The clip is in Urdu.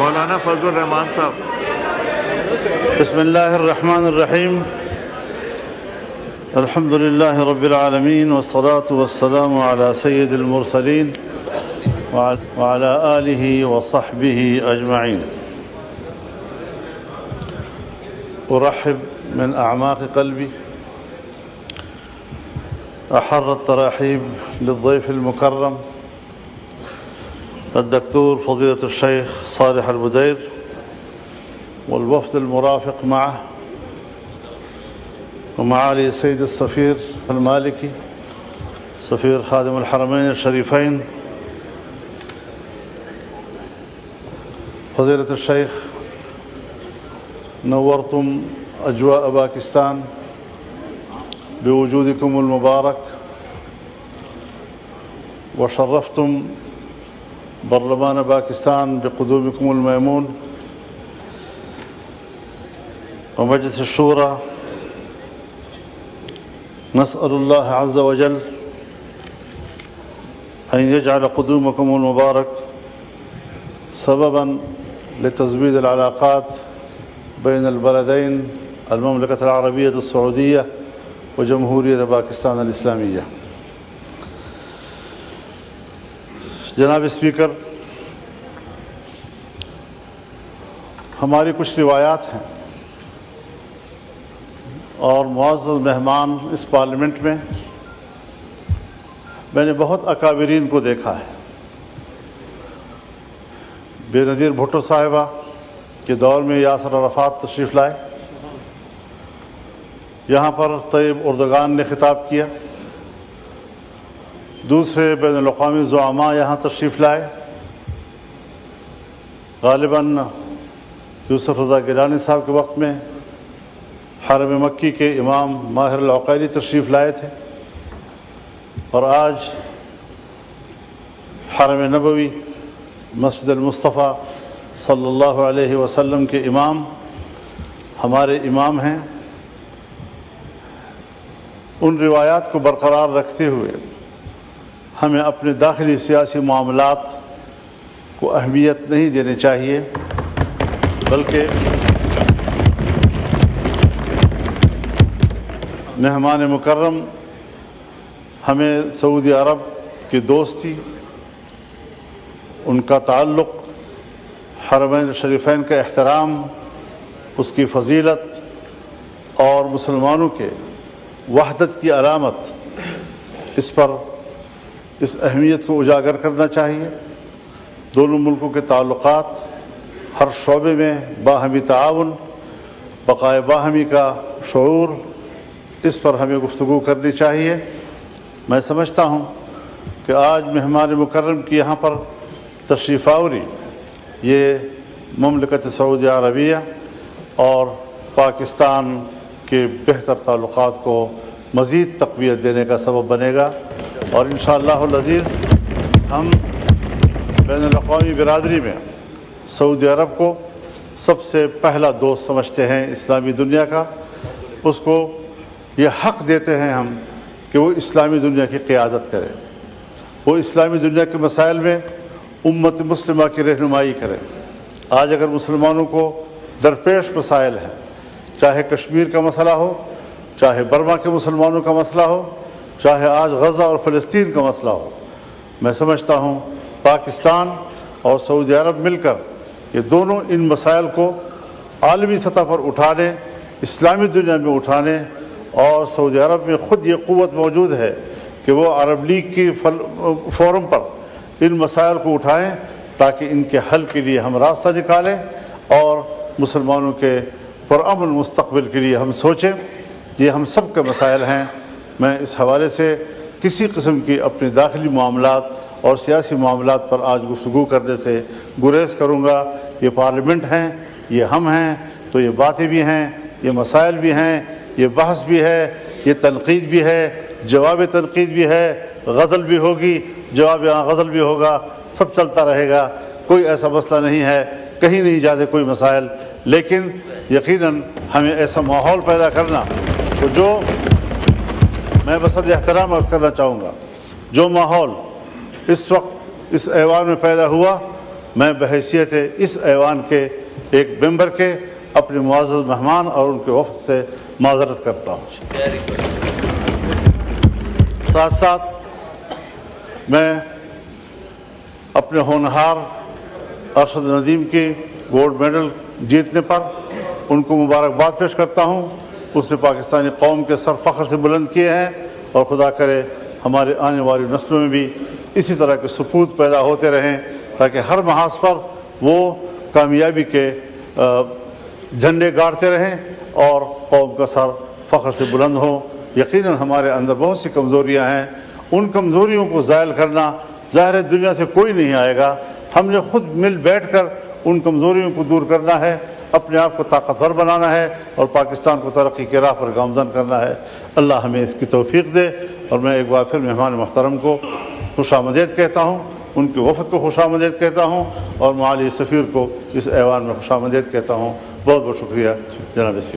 مولانا فضل الرحمان صاحب. بسم اللہ الرحمن الرحیم. الحمد للہ رب العالمین والصلاة والسلام على سید المرسلین وعلى آلہ وصحبہ اجمعین. ارحب من اعماق قلبی احر التراحیب للضيف المكرم الدكتور فضيلة الشيخ صالح البدير والوفد المرافق معه ومعالي السيد السفير المالكي سفير خادم الحرمين الشريفين فضيلة الشيخ نورتم أجواء باكستان بوجودكم المبارك وشرفتم برلمان باكستان بقدومكم الميمون ومجلس الشورى. نسأل الله عز وجل أن يجعل قدومكم المبارك سببا لتزويد العلاقات بين البلدين المملكة العربية السعودية وجمهورية باكستان الإسلامية. جناب اسپیکر، ہماری کچھ روایات ہیں اور معزز مہمان اس پارلیمنٹ میں نے بہت اکابرین کو دیکھا ہے. بے نظیر بھٹو صاحبہ کے دور میں یاسر عرفات تشریف لائے، یہاں پر طیب اردگان نے خطاب کیا. دوسرے بین الاقوامی زعماء یہاں تشریف لائے، غالباً یوسف رضا گیلانی صاحب کے وقت میں حرم مکی کے امام ماہر العقیلی تشریف لائے تھے، اور آج حرم نبوی مسجد المصطفیٰ صلی اللہ علیہ وسلم کے امام ہمارے امام ہیں. ان روایات کو برقرار رکھتے ہوئے ہمیں اپنے داخلی سیاسی معاملات کو اہمیت نہیں دینی چاہیے، بلکہ مہمان مکرم ہمیں سعودی عرب کی دوستی، ان کا تعلق، حرمین شریفین کا احترام، اس کی فضیلت اور مسلمانوں کے وحدت کی علامت، اس اہمیت کو اجاگر کرنا چاہیے. دونوں ملکوں کے تعلقات ہر شعبے میں باہمی تعاون، بقائے باہمی کا شعور، اس پر ہمیں گفتگو کرنی چاہیے. میں سمجھتا ہوں کہ آج مہمان مکرم کی یہاں پر تشریف آوری یہ مملکت سعودی عربیہ اور پاکستان کے بہتر تعلقات کو مزید تقویت دینے کا سبب بنے گا، اور انشاءاللہ العزیز ہم بین الاقوامی برادری میں سعودی عرب کو سب سے پہلا دوست سمجھتے ہیں اسلامی دنیا کا. اس کو یہ حق دیتے ہیں ہم کہ وہ اسلامی دنیا کی قیادت کرے، وہ اسلامی دنیا کے مسائل میں امت مسلمہ کی رہنمائی کرے. آج اگر مسلمانوں کو درپیش مسائل ہیں، چاہے کشمیر کا مسئلہ ہو، چاہے برما کے مسلمانوں کا مسئلہ ہو، چاہے آج غزہ اور فلسطین کا مسئلہ ہو، میں سمجھتا ہوں پاکستان اور سعودی عرب مل کر یہ دونوں ان مسائل کو عالمی سطح پر اٹھانے، اسلامی دنیا میں اٹھانے، اور سعودی عرب میں خود یہ قوت موجود ہے کہ وہ عرب لیگ کی فورم پر ان مسائل کو اٹھائیں تاکہ ان کے حل کے لیے ہم راستہ نکالیں اور مسلمانوں کے پرامن مستقبل کے لیے ہم سوچیں. یہ ہم سب کے مسائل ہیں. میں اس حوالے سے کسی قسم کی اپنے داخلی معاملات اور سیاسی معاملات پر آج گفتگو کرنے سے گریز کروں گا. یہ پارلیمنٹ ہیں، یہ ہم ہیں، تو یہ باتیں بھی ہیں، یہ مسائل بھی ہیں، یہ بحث بھی ہے، یہ تنقید بھی ہے، جواب تنقید بھی ہے، غزل بھی ہوگی، جواب غزل بھی ہوگا، سب چلتا رہے گا. کوئی ایسا مسئلہ نہیں ہے، کہیں نہیں جاتے کوئی مسائل، لیکن یقیناً ہمیں ایسا ماحول پیدا کرنا تو جو میں بصد احترام عرض کرنا چاہوں گا، جو ماحول اس وقت اس ایوان میں پیدا ہوا میں بحیثیت اس ایوان کے ایک ممبر کے اپنے معزز مہمان اور ان کے وفد سے معذرت کرتا ہوں۔ ساتھ ساتھ میں اپنے ہونہار ارشد ندیم کی گولڈ میڈل جیتنے پر ان کو مبارکباد پیش کرتا ہوں۔ اس نے پاکستانی قوم کے سر فخر سے بلند کیے ہیں، اور خدا کرے ہمارے آنے والی نسلوں میں بھی اسی طرح کے سپوت پیدا ہوتے رہیں، تاکہ ہر محاذ پر وہ کامیابی کے جھنڈے گاڑتے رہیں اور قوم کا سر فخر سے بلند ہو۔ یقیناً ہمارے اندر بہت سی کمزوریاں ہیں، ان کمزوریوں کو زائل کرنا ظاہر دنیا سے کوئی نہیں آئے گا، ہم نے خود مل بیٹھ کر ان کمزوریوں کو دور کرنا ہے، اپنے آپ کو طاقتور بنانا ہے اور پاکستان کو ترقی کی راہ پر گامزن کرنا ہے۔ اللہ ہمیں اس کی توفیق دے۔ اور میں ایک بار پھر مہمان محترم کو خوش آمدید کہتا ہوں، ان کے وفد کو خوش آمدید کہتا ہوں، اور معالی سفیر کو اس ایوان میں خوش آمدید کہتا ہوں۔ بہت بہت شکریہ جناب۔